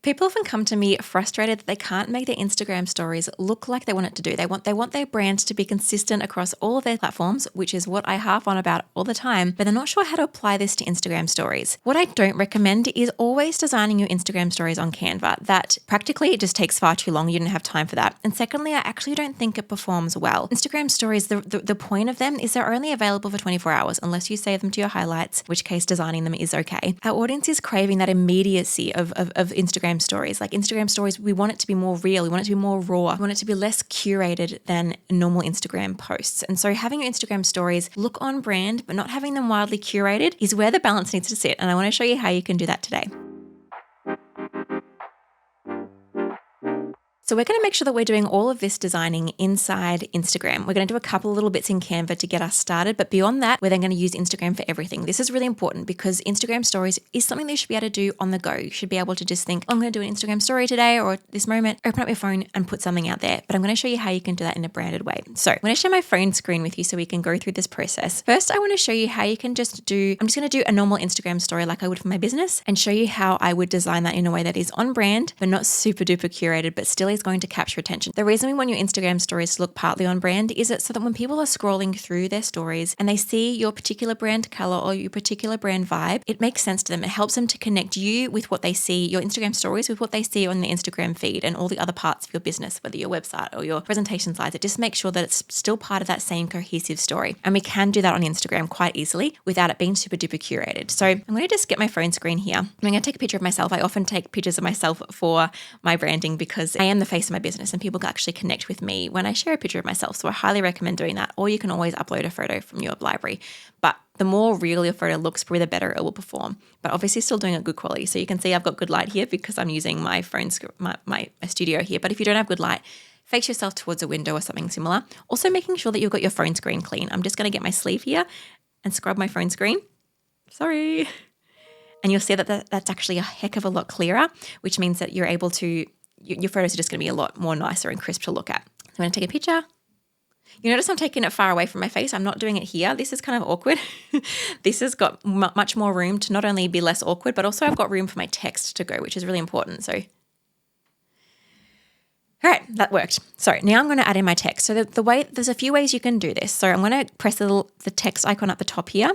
People often come to me frustrated that they can't make their Instagram stories look like they want it to do. They want their brand to be consistent across all of their platforms, which is what I harp on about all the time, but they're not sure how to apply this to Instagram stories. What I don't recommend is always designing your Instagram stories on Canva. That practically it just takes far too long. You don't have time for that. And secondly, I actually don't think it performs well. Instagram stories, the point of them is they're only available for 24 hours unless you save them to your highlights, which case designing them is okay. Our audience is craving that immediacy of Instagram stories. Like Instagram stories, we want it to be more real. We want it to be more raw. We want it to be less curated than normal Instagram posts. And so having your Instagram stories look on brand, but not having them wildly curated is where the balance needs to sit. And I want to show you how you can do that today. So we're going to make sure that we're doing all of this designing inside Instagram. We're going to do a couple of little bits in Canva to get us started, but beyond that, we're then going to use Instagram for everything. This is really important because Instagram stories is something that you should be able to do on the go. You should be able to just think, oh, I'm going to do an Instagram story today or at this moment, open up your phone and put something out there. But I'm going to show you how you can do that in a branded way. So I'm going to share my phone screen with you so we can go through this process. First, I want to show you how you can I'm just going to do a normal Instagram story like I would for my business and show you how I would design that in a way that is on brand, but not super duper curated, but still is going to capture attention. The reason we want your Instagram stories to look partly on brand is it so that when people are scrolling through their stories and they see your particular brand color or your particular brand vibe, it makes sense to them. It helps them to connect you with what they see, your Instagram stories with what they see on the Instagram feed and all the other parts of your business, whether your website or your presentation slides. It just makes sure that it's still part of that same cohesive story. And we can do that on Instagram quite easily without it being super duper curated. So I'm going to just get my phone screen here. I'm going to take a picture of myself. I often take pictures of myself for my branding because I am the face of my business and people can actually connect with me when I share a picture of myself. So I highly recommend doing that. Or you can always upload a photo from your library. But the more real your photo looks, probably the better it will perform. But obviously still doing a good quality. So you can see I've got good light here because I'm using my phone, my studio here. But if you don't have good light, face yourself towards a window or something similar. Also making sure that you've got your phone screen clean. I'm just going to get my sleeve here and scrub my phone screen. Sorry. And you'll see that that's actually a heck of a lot clearer, which means that you're able to, your photos are just going to be a lot more nicer and crisp to look at. So I'm going to take a picture. You notice I'm taking it far away from my face. I'm not doing it here. This is kind of awkward. This has got much more room to not only be less awkward, but also I've got room for my text to go, which is really important. So, all right, that worked. So now I'm going to add in my text. So there's a few ways you can do this. So I'm going to press the text icon at the top here.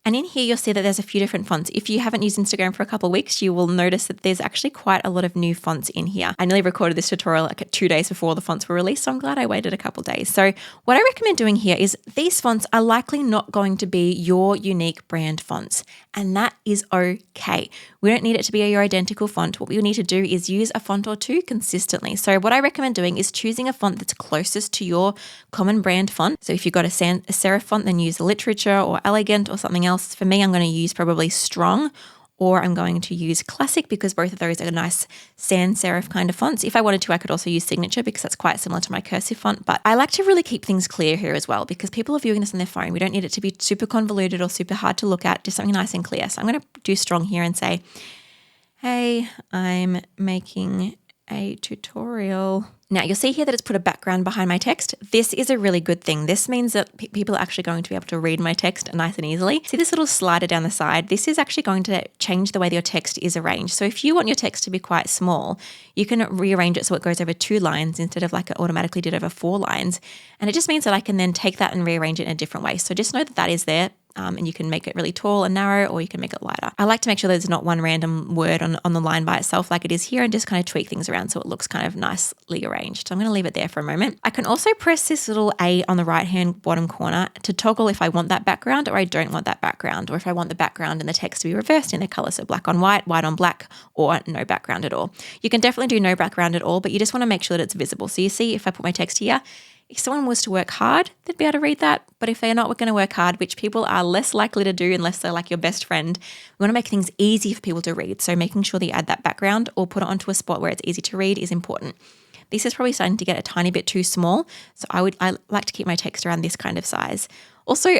And in here, you'll see that there's a few different fonts. If you haven't used Instagram for a couple of weeks, you will notice that there's actually quite a lot of new fonts in here. I nearly recorded this tutorial like 2 days before the fonts were released, so I'm glad I waited a couple of days. So what I recommend doing here is these fonts are likely not going to be your unique brand fonts, and that is okay. We don't need it to be your identical font. What we need to do is use a font or two consistently. So what I recommend doing is choosing a font that's closest to your common brand font. So if you've got a serif font, then use the literature or elegant or something else. For me, I'm going to use probably strong, or I'm going to use classic because both of those are nice sans serif kind of fonts. If I wanted to, I could also use signature because that's quite similar to my cursive font. But I like to really keep things clear here as well because people are viewing this on their phone. We don't need it to be super convoluted or super hard to look at, just something nice and clear. So I'm going to do strong here and say, hey, I'm making a tutorial. Now you'll see here that it's put a background behind my text. This is a really good thing. This means that people are actually going to be able to read my text nice and easily. See this little slider down the side? This is actually going to change the way that your text is arranged. So if you want your text to be quite small, you can rearrange it so it goes over 2 lines instead of like it automatically did over 4 lines. And it just means that I can then take that and rearrange it in a different way. So just know that that is there. And you can make it really tall and narrow, or you can make it lighter. I like to make sure there's not one random word on the line by itself like it is here, and just kind of tweak things around so it looks kind of nicely arranged. So I'm going to leave it there for a moment. I can also press this little A on the right-hand bottom corner to toggle if I want that background or I don't want that background, or if I want the background and the text to be reversed in their color, so black on white on black, or no background at all. You can definitely do no background at all, but you just want to make sure that it's visible. So you see if I put my text here, if someone was to work hard, they'd be able to read that. But if they're not going to work hard, which people are less likely to do unless they're like your best friend, we want to make things easy for people to read. So making sure that you add that background or put it onto a spot where it's easy to read is important. This is probably starting to get a tiny bit too small. So I like to keep my text around this kind of size. Also,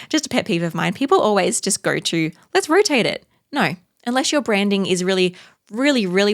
just a pet peeve of mine, people always just go to, let's rotate it. No, unless your branding is really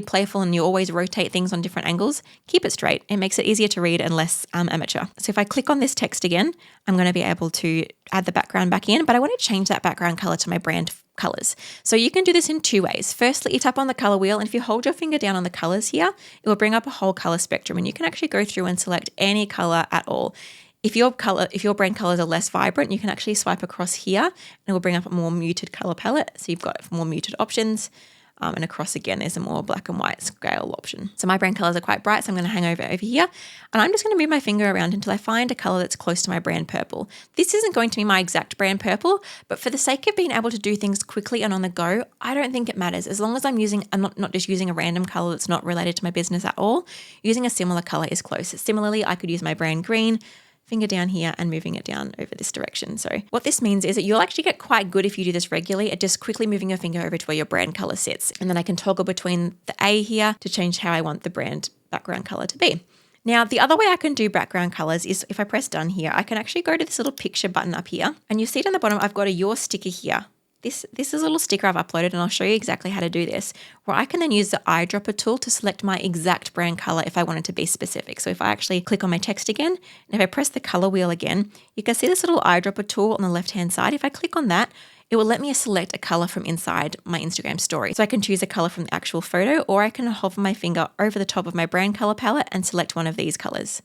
playful and you always rotate things on different angles, keep it straight. It makes it easier to read and less amateur. So if I click on this text again, I'm going to be able to add the background back in, but I want to change that background color to my brand colors. So you can do this in two ways. Firstly, you tap on the color wheel, and if you hold your finger down on the colors here, it will bring up a whole color spectrum, and you can actually go through and select any color at all. If your brand colors are less vibrant, you can actually swipe across here and it will bring up a more muted color palette. So you've got more muted options. And across again, there's a more black and white scale option. So my brand colors are quite bright, so I'm going to hang over here. And I'm just going to move my finger around until I find a color that's close to my brand purple. This isn't going to be my exact brand purple, but for the sake of being able to do things quickly and on the go, I don't think it matters. As long as I'm not just using a random color that's not related to my business at all, using a similar color is close. Similarly, I could use my brand green, finger down here and moving it down over this direction. So what this means is that you'll actually get quite good if you do this regularly at just quickly moving your finger over to where your brand color sits. And then I can toggle between the A here to change how I want the brand background color to be. Now, the other way I can do background colors is if I press done here, I can actually go to this little picture button up here, and you see it on the bottom, I've got a your sticker here. This is a little sticker I've uploaded, and I'll show you exactly how to do this, where I can then use the eyedropper tool to select my exact brand color if I wanted to be specific. So if I actually click on my text again, and if I press the color wheel again, you can see this little eyedropper tool on the left-hand side. If I click on that, it will let me select a color from inside my Instagram story. So I can choose a color from the actual photo, or I can hover my finger over the top of my brand color palette and select one of these colors.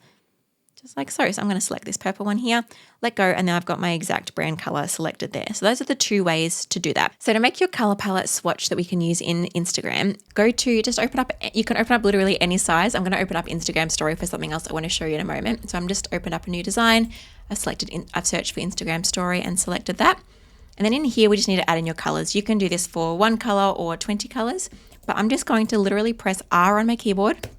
Just like so. So I'm going to select this purple one here, let go, and now I've got my exact brand color selected there. So those are the two ways to do that. So to make your color palette swatch that we can use in Instagram, you can open up literally any size. I'm going to open up Instagram story for something else I want to show you in a moment. So I'm just opened up a new design. I've searched for Instagram story and selected that. And then in here, we just need to add in your colors. You can do this for 1 color or 20 colors, but I'm just going to literally press R on my keyboard,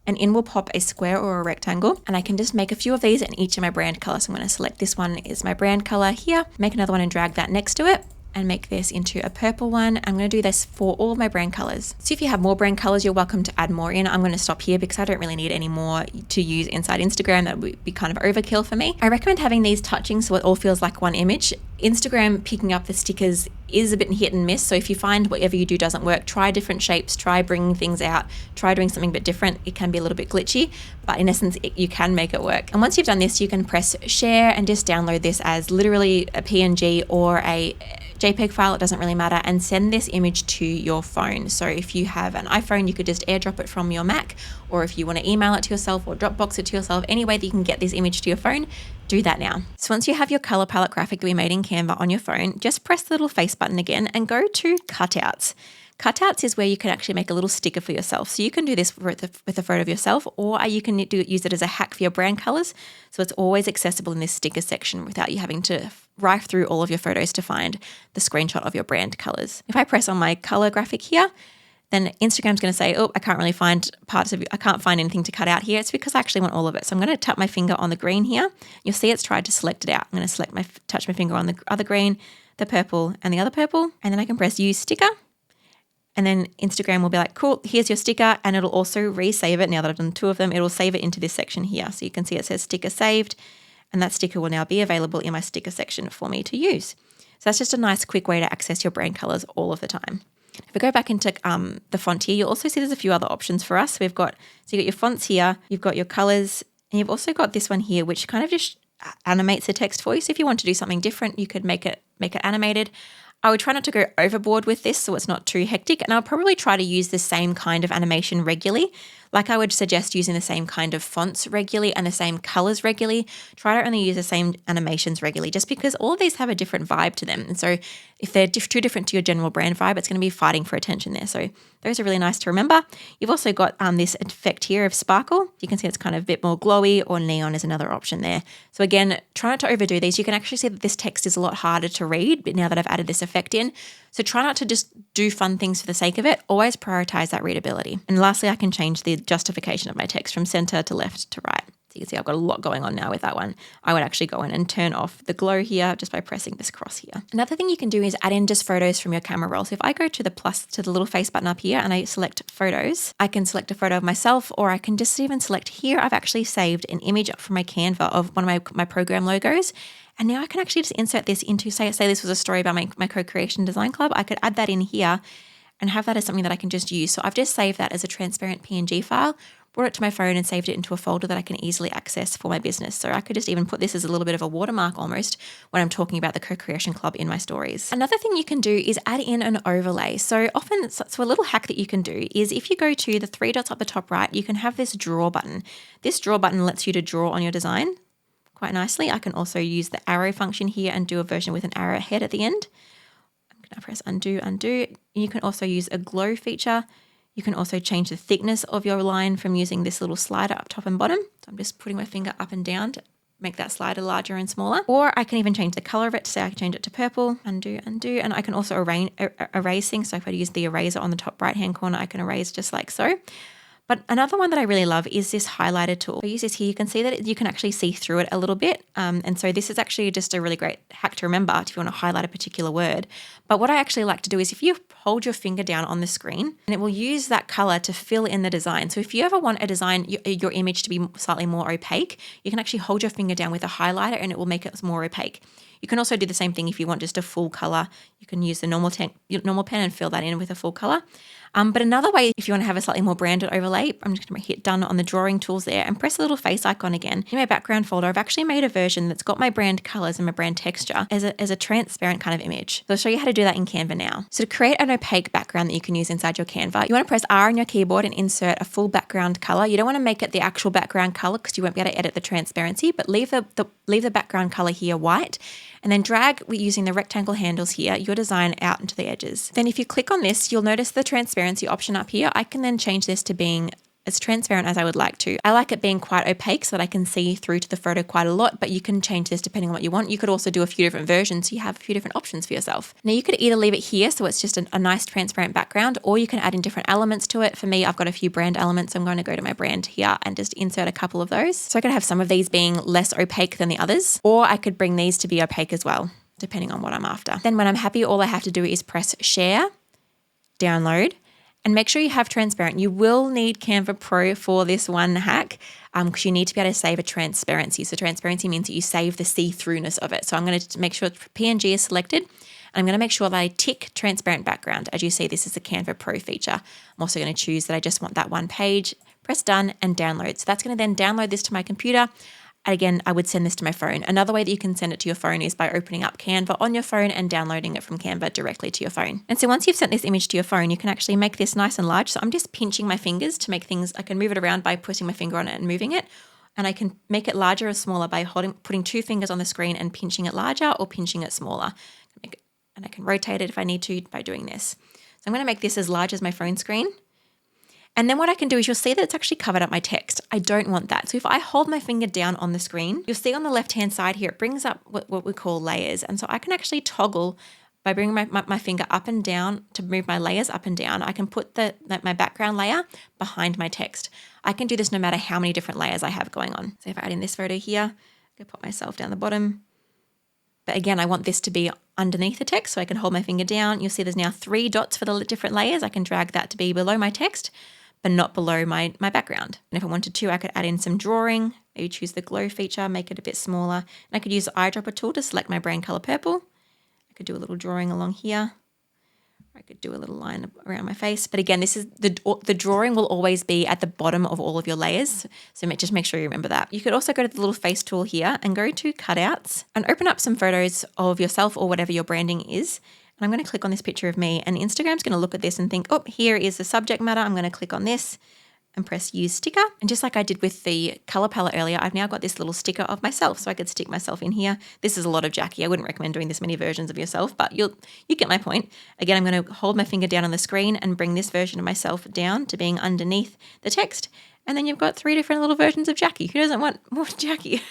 and in will pop a square or a rectangle, and I can just make a few of these in each of my brand colors. So I'm going to select this one is my brand color here, make another one and drag that next to it, and make this into a purple one. I'm going to do this for all of my brand colors. So if you have more brand colors, you're welcome to add more in. I'm going to stop here because I don't really need any more to use inside Instagram. That would be kind of overkill for me. I recommend having these touching so it all feels like one image. Instagram picking up the stickers is a bit hit and miss. So if you find whatever you do doesn't work, try different shapes, try bringing things out, try doing something a bit different. It can be a little bit glitchy, but in essence, you can make it work. And once you've done this, you can press share and just download this as literally a PNG or a JPEG file, it doesn't really matter, and send this image to your phone. So if you have an iPhone, you could just airdrop it from your Mac, or if you want to email it to yourself or Dropbox it to yourself, any way that you can get this image to your phone, do that now. So once you have your color palette graphic that we made in Canva on your phone, just press the little face button again and go to Cutouts. Cutouts is where you can actually make a little sticker for yourself. So you can do this with a photo of yourself, or you can use it as a hack for your brand colors. So it's always accessible in this sticker section without you having to rife through all of your photos to find the screenshot of your brand colors. If I press on my color graphic here, then Instagram's going to say, oh, I can't really find I can't find anything to cut out here. It's because I actually want all of it. So I'm going to tap my finger on the green here. You'll see it's tried to select it out. I'm going to touch my finger on the other green, the purple, and the other purple. And then I can press use sticker. And then Instagram will be like, cool, here's your sticker. And it'll also resave it. Now that I've done 2 of them, it'll save it into this section here. So you can see it says sticker saved. And that sticker will now be available in my sticker section for me to use. So that's just a nice quick way to access your brand colors all of the time. If we go back into the font here, you'll also see there's a few other options for us. So you've got your fonts here, you've got your colors, and you've also got this one here, which kind of just animates the text for you. So if you want to do something different, you could make it animated. I would try not to go overboard with this so it's not too hectic, and I'll probably try to use the same kind of animation regularly. Like I would suggest using the same kind of fonts regularly and the same colors regularly. Try to only use the same animations regularly, just because all of these have a different vibe to them. And so if they're too different to your general brand vibe, it's going to be fighting for attention there. So those are really nice to remember. You've also got this effect here of sparkle. You can see it's kind of a bit more glowy, or neon is another option there. So again, try not to overdo these. You can actually see that this text is a lot harder to read, but now that I've added this effect in. So try not to just do fun things for the sake of it. Always prioritize that readability. And lastly, I can change the justification of my text from center to left to right. So you can see I've got a lot going on now with that one. I would actually go in and turn off the glow here just by pressing this cross here. Another thing you can do is add in just photos from your camera roll. So if I go to the little face button up here and I select photos, I can select a photo of myself, or I can just even select here. I've actually saved an image from my Canva of one of my program logos. And now I can actually just insert this into, say this was a story about my co-creation design club. I could add that in here and have that as something that I can just use. So I've just saved that as a transparent PNG file, brought it to my phone and saved it into a folder that I can easily access for my business. So I could just even put this as a little bit of a watermark almost when I'm talking about the Co-Creation Club in my stories. Another thing you can do is add in an overlay. So often, so a little hack that you can do is if you go to the three dots up the top right, you can have this draw button. This draw button lets you to draw on your design quite nicely. I can also use the arrow function here and do a version with an arrow head at the end. I'm going to press undo, undo. You can also use a glow feature. You can also change the thickness of your line from using this little slider up top and bottom. So I'm just putting my finger up and down to make that slider larger and smaller. Or I can even change the color of it to say I can change it to purple, undo, undo. And I can also erase things. So if I use the eraser on the top right-hand corner, I can erase just like so. But another one that I really love is this highlighter tool. If I use this here, you can see that you can actually see through it a little bit. And so this is actually just a really great hack to remember if you want to highlight a particular word. But what I actually like to do is if you hold your finger down on the screen, and it will use that color to fill in the design. So if you ever want a design, your image to be slightly more opaque, you can actually hold your finger down with a highlighter and it will make it more opaque. You can also do the same thing if you want just a full color. You can use the normal pen and fill that in with a full color. But another way, if you want to have a slightly more branded overlay, I'm just going to hit done on the drawing tools there and press the little face icon again. In my background folder, I've actually made a version that's got my brand colors and my brand texture as a transparent kind of image. So I'll show you how to do that in Canva now. So to create an opaque background that you can use inside your Canva, you want to press R on your keyboard and insert a full background color. You don't want to make it the actual background color because you won't be able to edit the transparency, but leave the background color here white. And then drag, using the rectangle handles here, your design out into the edges. Then if you click on this, you'll notice the transparency option up here. I can then change this to being as transparent as I would like to. I like it being quite opaque so that I can see through to the photo quite a lot, but you can change this depending on what you want. You could also do a few different versions. So you have a few different options for yourself. Now you could either leave it here so it's just a nice transparent background, or you can add in different elements to it. For me, I've got a few brand elements. So I'm going to go to my brand here and just insert a couple of those. So I could have some of these being less opaque than the others, or I could bring these to be opaque as well, depending on what I'm after. Then when I'm happy, all I have to do is press share, download, and make sure you have transparent. You will need Canva Pro for this one hack because you need to be able to save a transparency. So transparency means that you save the see-throughness of it. So I'm going to make sure PNG is selected. And I'm going to make sure that I tick transparent background. As you see, this is the Canva Pro feature. I'm also going to choose that I just want that one page, press done and download. So that's going to then download this to my computer. Again, I would send this to my phone. Another way that you can send it to your phone is by opening up Canva on your phone and downloading it from Canva directly to your phone. And so once you've sent this image to your phone, you can actually make this nice and large. So I'm just pinching my fingers to make things, I can move it around by putting my finger on it and moving it. And I can make it larger or smaller by putting two fingers on the screen and pinching it larger or pinching it smaller. And I can rotate it if I need to by doing this. So I'm going to make this as large as my phone screen. And then what I can do is you'll see that it's actually covered up my text. I don't want that. So if I hold my finger down on the screen, you'll see on the left-hand side here, it brings up what we call layers. And so I can actually toggle by bringing my finger up and down to move my layers up and down. I can put my background layer behind my text. I can do this no matter how many different layers I have going on. So if I add in this photo here, I'm going to put myself down the bottom. But again, I want this to be underneath the text, so I can hold my finger down. You'll see there's now 3 dots for the different layers. I can drag that to be below my text, but not below my background. And if I wanted to, I could add in some drawing, maybe choose the glow feature, make it a bit smaller. And I could use the eyedropper tool to select my brand color purple. I could do a little drawing along here. I could do a little line around my face. But again, this is the drawing will always be at the bottom of all of your layers. So just make sure you remember that. You could also go to the little face tool here and go to Cutouts and open up some photos of yourself or whatever your branding is. And I'm going to click on this picture of me, and Instagram's going to look at this and think, oh, here is the subject matter. I'm going to click on this and press use sticker. And just like I did with the color palette earlier, I've now got this little sticker of myself. So I could stick myself in here. This is a lot of Jacqui. I wouldn't recommend doing this many versions of yourself, but you get my point. Again, I'm going to hold my finger down on the screen and bring this version of myself down to being underneath the text. And then you've got 3 different little versions of Jacqui. Who doesn't want more Jacqui?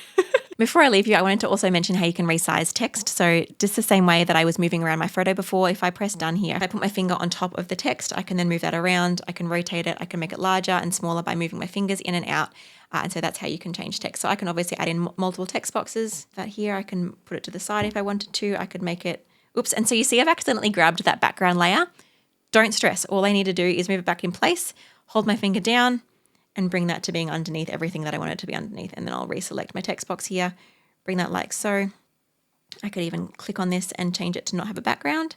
Before I leave you, I wanted to also mention how you can resize text. So just the same way that I was moving around my photo before, if I press done here, if I put my finger on top of the text, I can then move that around. I can rotate it. I can make it larger and smaller by moving my fingers in and out. And so that's how you can change text. So I can obviously add in multiple text boxes. That here, I can put it to the side if I wanted to. I could make it, oops. And so you see I've accidentally grabbed that background layer. Don't stress. All I need to do is move it back in place, hold my finger down, and bring that to being underneath everything that I want it to be underneath. And then I'll reselect my text box here, bring that like so. I could even click on this and change it to not have a background.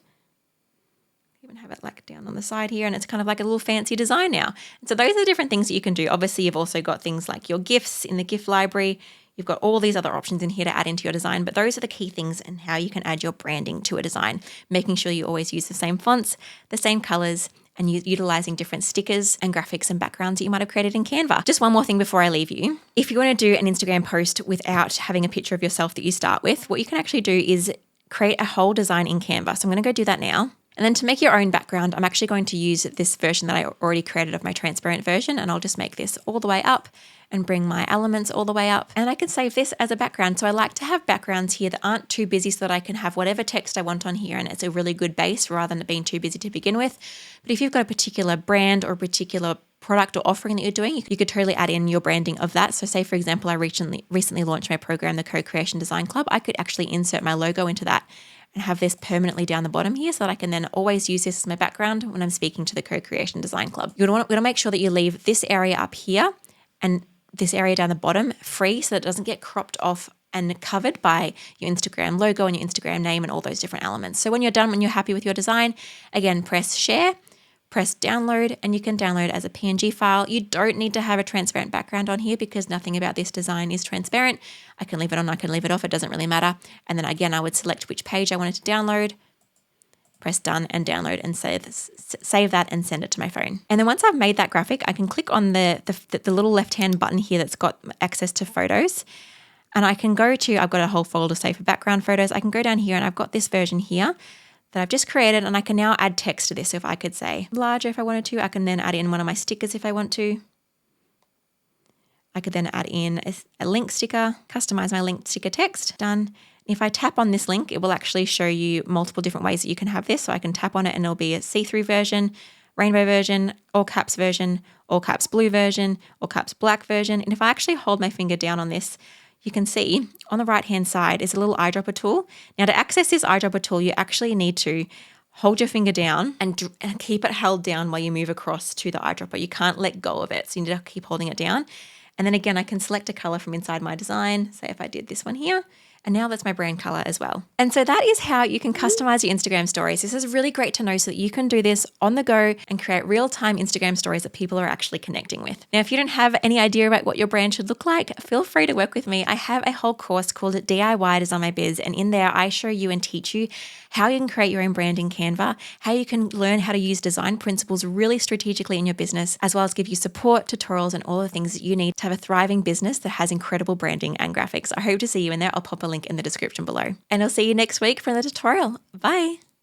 even have it like down on the side here, and it's kind of like a little fancy design now. And so those are the different things that you can do. Obviously, you've also got things like your GIFs in the GIF library. You've got all these other options in here to add into your design, but those are the key things and how you can add your branding to a design, making sure you always use the same fonts, the same colors, and utilizing different stickers and graphics and backgrounds that you might have created in Canva. Just one more thing before I leave you. If you want to do an Instagram post without having a picture of yourself that you start with, what you can actually do is create a whole design in Canva. So I'm going to go do that now. And then to make your own background, I'm actually going to use this version that I already created of my transparent version, and I'll just make this all the way up and bring my elements all the way up. And I can save this as a background. So I like to have backgrounds here that aren't too busy so that I can have whatever text I want on here and it's a really good base rather than it being too busy to begin with. But if you've got a particular brand or a particular product or offering that you're doing, you could totally add in your branding of that. So say, for example, I recently launched my program, the Co-Creation Design Club. I could actually insert my logo into that and have this permanently down the bottom here so that I can then always use this as my background when I'm speaking to the Co-Creation Design Club. You're going to make sure that you leave this area up here and this area down the bottom free so that it doesn't get cropped off and covered by your Instagram logo and your Instagram name and all those different elements. So when you're done, when you're happy with your design, again, press share, press download, and you can download as a PNG file. You don't need to have a transparent background on here because nothing about this design is transparent. I can leave it on, I can leave it off, it doesn't really matter. And then again, I would select which page I wanted to download, press done and download and save that and send it to my phone. And then once I've made that graphic, I can click on the little left-hand button here that's got access to photos. And I can go to, I've got a whole folder saved for background photos. I can go down here and I've got this version here that I've just created, and I can now add text to this. So if I could say larger if I wanted to, I can then add in one of my stickers if I want to. I could then add in a link sticker, customize my link sticker text, done. If I tap on this link, it will actually show you multiple different ways that you can have this. So I can tap on it and it'll be a see-through version, rainbow version, all caps version, all caps blue version, all caps black version. And if I actually hold my finger down on this, you can see on the right-hand side is a little eyedropper tool. Now to access this eyedropper tool, you actually need to hold your finger down and keep it held down while you move across to the eyedropper. You can't let go of it, so you need to keep holding it down. And then again, I can select a color from inside my design. Say if I did this one here, and now that's my brand color as well. And so that is how you can customize your Instagram stories. This is really great to know so that you can do this on the go and create real-time Instagram stories that people are actually connecting with. Now, if you don't have any idea about what your brand should look like, feel free to work with me. I have a whole course called DIY Design My Biz, and in there I show you and teach you how you can create your own brand in Canva, how you can learn how to use design principles really strategically in your business, as well as give you support, tutorials, and all the things that you need to have a thriving business that has incredible branding and graphics. I hope to see you in there. I'll pop a link in the description below. And I'll see you next week for the tutorial. Bye.